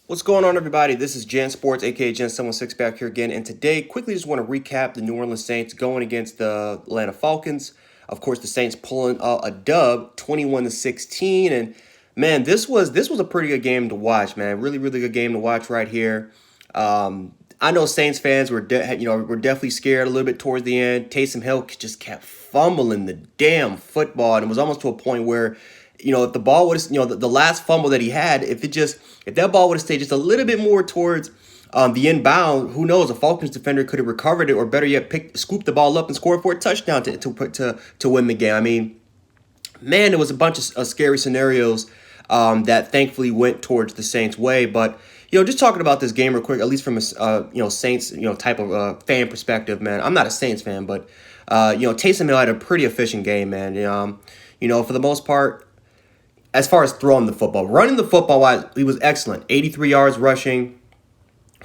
What's going on, everybody? This is Gen Sports, aka Gen 76, back here again. And today, quickly, just want to recap the New Orleans Saints going against the Atlanta Falcons. Of course, the Saints pulling a dub, 21-16. And man, this was a pretty good game to watch, man. Really, really good game to watch right here. I know Saints fans were definitely scared a little bit towards the end. Taysom Hill just kept fumbling the damn football, and it was almost to a point where, if the ball would have, the last fumble that he had, if that ball would have stayed just a little bit more towards the inbound, who knows? A Falcons defender could have recovered it, or better yet, scooped the ball up and scored for a touchdown to win the game. I mean, man, there was a bunch of scary scenarios that thankfully went towards the Saints' way. But just talking about this game real quick, at least from a Saints type of fan perspective, man. I'm not a Saints fan, but Taysom Hill had a pretty efficient game, man. For the most part, as far as throwing the football, running the football wise, he was excellent. 83 yards rushing,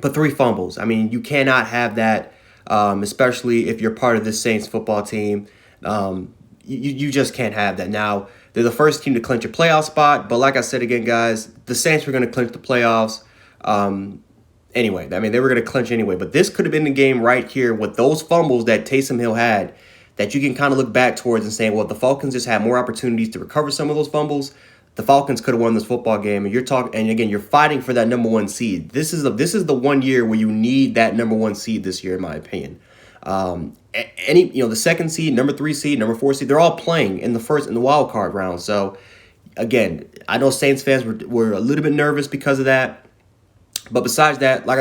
but 3 fumbles. I mean, you cannot have that, especially if you're part of this Saints football team. You just can't have that. Now, they're the first team to clinch a playoff spot, but like I said again, guys, the Saints were going to clinch the playoffs anyway. I mean, they were going to clinch anyway, but this could have been the game right here with those fumbles that Taysom Hill had that you can kind of look back towards and say, well, the Falcons just had more opportunities to recover some of those fumbles. The Falcons could have won this football game, and you're fighting for that number one seed. This is the one year where you need that number one seed this year, in my opinion. The second seed, number 3 seed, number 4 seed, they're all playing in the wild card round. So again, I know Saints fans were a little bit nervous because of that, but besides that, like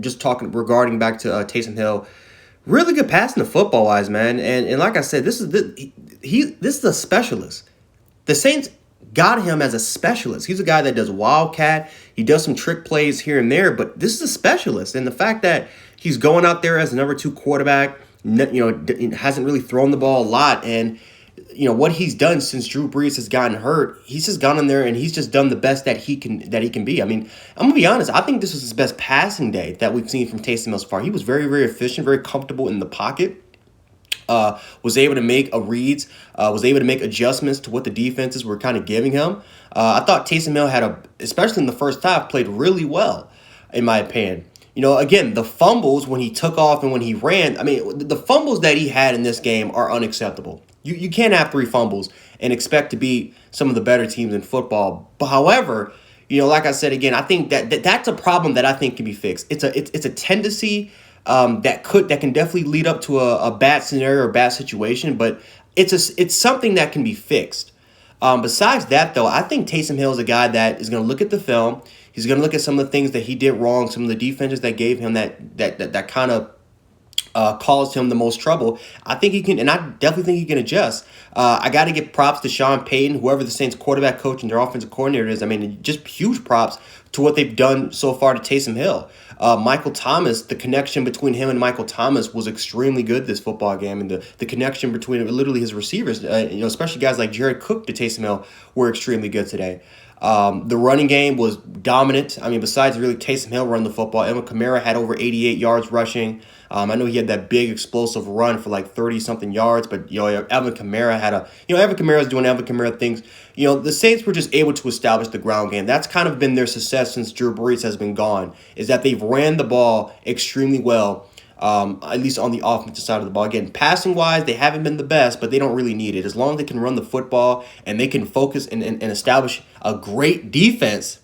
just talking regarding back to Taysom Hill, really good passing the football wise, man. And like I said, this is a specialist. The Saints got him as a specialist. He's a guy that does wildcat. He does some trick plays here and there, but this is a specialist. And the fact that he's going out there as a number 2 quarterback, hasn't really thrown the ball a lot. And, what he's done since Drew Brees has gotten hurt, he's just gone in there and he's just done the best that he can be. I mean, I'm going to be honest. I think this was his best passing day that we've seen from Taysom Hill so far. He was very, very efficient, very comfortable in the pocket. Was able to make reads, was able to make adjustments to what the defenses were kind of giving him. I thought Taysom Hill especially in the first half, played really well, in my opinion. Again, the fumbles when he took off and when he ran, I mean, the fumbles that he had in this game are unacceptable. You can't have 3 fumbles and expect to beat some of the better teams in football. But however, like I said again, I think that's a problem that I think can be fixed. It's a tendency that can definitely lead up to a bad scenario or bad situation, but it's something that can be fixed. Besides that, though, I think Taysom Hill is a guy that is going to look at the film. He's going to look at some of the things that he did wrong, some of the defenses that gave him that kind of caused him the most trouble. I think he can, and I definitely think he can adjust. I got to give props to Sean Payton, whoever the Saints quarterback coach and their offensive coordinator is. I mean, just huge props to what they've done so far to Taysom Hill. Michael Thomas, the connection between him and Michael Thomas was extremely good this football game, and the connection between literally his receivers, especially guys like Jared Cook to Taysom Hill, were extremely good today. The running game was dominant. I mean, besides really Taysom Hill running the football, Alvin Kamara had over 88 yards rushing. I know he had that big explosive run for like 30-something yards, but Alvin Kamara Alvin Kamara's doing Alvin Kamara things. The Saints were just able to establish the ground game. That's kind of been their success since Drew Brees has been gone, is that they've ran the ball extremely well. At least on the offensive side of the ball. Again, passing-wise, they haven't been the best, but they don't really need it. As long as they can run the football and they can focus and establish a great defense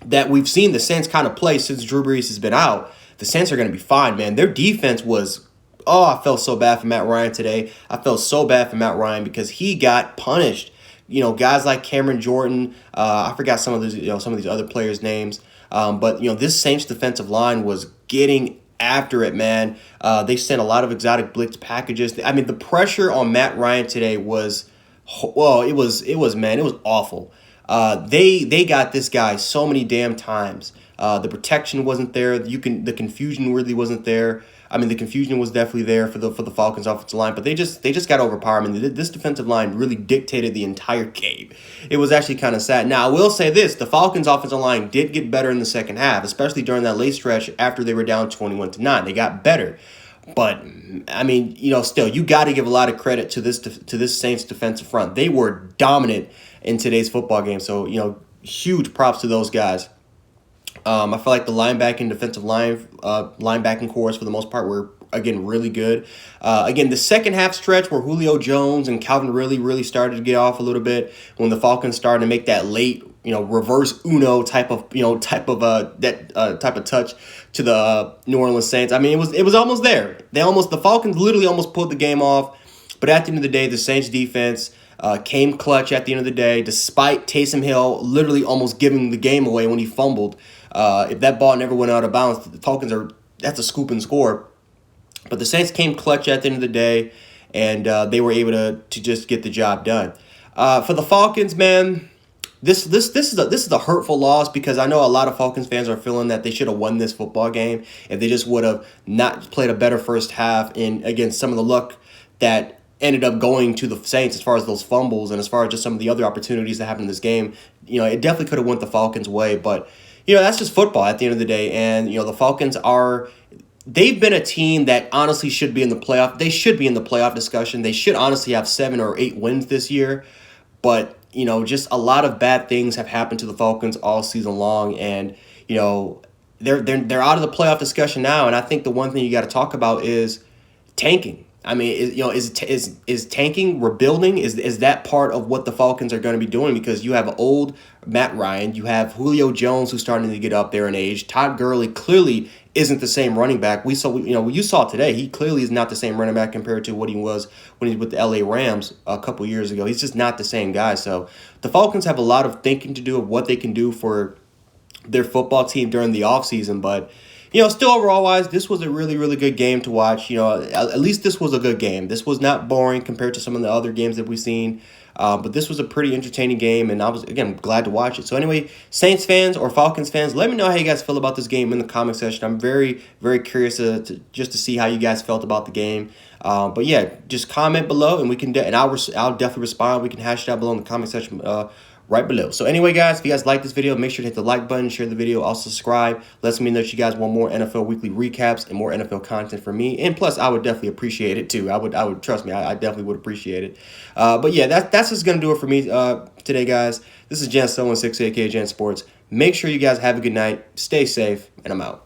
that we've seen the Saints kind of play since Drew Brees has been out, the Saints are going to be fine, man. Their defense was, I felt so bad for Matt Ryan today. I felt so bad for Matt Ryan because he got punished. Guys like Cameron Jordan, I forgot some of these other players' names, but this Saints defensive line was getting after it, man. They sent a lot of exotic blitz packages. I mean, the pressure on Matt Ryan today was, it was awful. They got this guy so many damn times. The protection wasn't there. The confusion really wasn't there. I mean, the confusion was definitely there for the Falcons offensive line, but they just got overpowered. I mean, this defensive line really dictated the entire game. It was actually kind of sad. Now, I will say this: the Falcons offensive line did get better in the second half, especially during that late stretch after they were down 21-9. They got better. But I mean, still, you got to give a lot of credit to this Saints defensive front. They were dominant in today's football game. So, huge props to those guys. I feel like the linebacking, defensive line, linebacking cores for the most part were again really good. Again, the second half stretch where Julio Jones and Calvin really started to get off a little bit when the Falcons started to make that late, reverse Uno type of type of touch to the New Orleans Saints. I mean, it was almost there. The Falcons literally almost pulled the game off, but at the end of the day, the Saints defense came clutch at the end of the day, despite Taysom Hill literally almost giving the game away when he fumbled. If that ball never went out of bounds, the Falcons that's a scoop and score. But the Saints came clutch at the end of the day, and they were able to just get the job done. For the Falcons, man, this is a hurtful loss because I know a lot of Falcons fans are feeling that they should have won this football game if they just would have not played a better first half. And again, some of the luck that ended up going to the Saints as far as those fumbles and as far as just some of the other opportunities that happened in this game, it definitely could have went the Falcons' way. But that's just football at the end of the day, and the Falcons they've been a team that honestly should be in the playoff. They should be in the playoff discussion. They should honestly have 7 or 8 wins this year. But, just a lot of bad things have happened to the Falcons all season long. And, they're out of the playoff discussion now. And I think the one thing you got to talk about is tanking. I mean, is tanking, rebuilding, is that part of what the Falcons are going to be doing? Because you have old Matt Ryan, you have Julio Jones who's starting to get up there in age. Todd Gurley clearly isn't the same running back. You saw today, he clearly is not the same running back compared to what he was when he was with the LA Rams a couple years ago. He's just not the same guy. So the Falcons have a lot of thinking to do of what they can do for their football team during the offseason, but still overall-wise, this was a really good game to watch. At least this was a good game. This was not boring compared to some of the other games that we've seen. But this was a pretty entertaining game, and I was, again, glad to watch it. So anyway, Saints fans or Falcons fans, let me know how you guys feel about this game in the comment section. I'm very curious to see how you guys felt about the game. But yeah, just comment below, and we can, and I'll definitely respond. We can hash it out below in the comment section right below. So anyway, guys, if you guys like this video, make sure to hit the like button, share the video, also subscribe. Lets me know that you guys want more NFL weekly recaps and more NFL content from me. And plus, I would definitely appreciate it too. I would trust me, I definitely would appreciate it. But yeah, that's just gonna do it for me today, guys. This is Jan 716, aka Jan Sports. Make sure you guys have a good night, stay safe, and I'm out.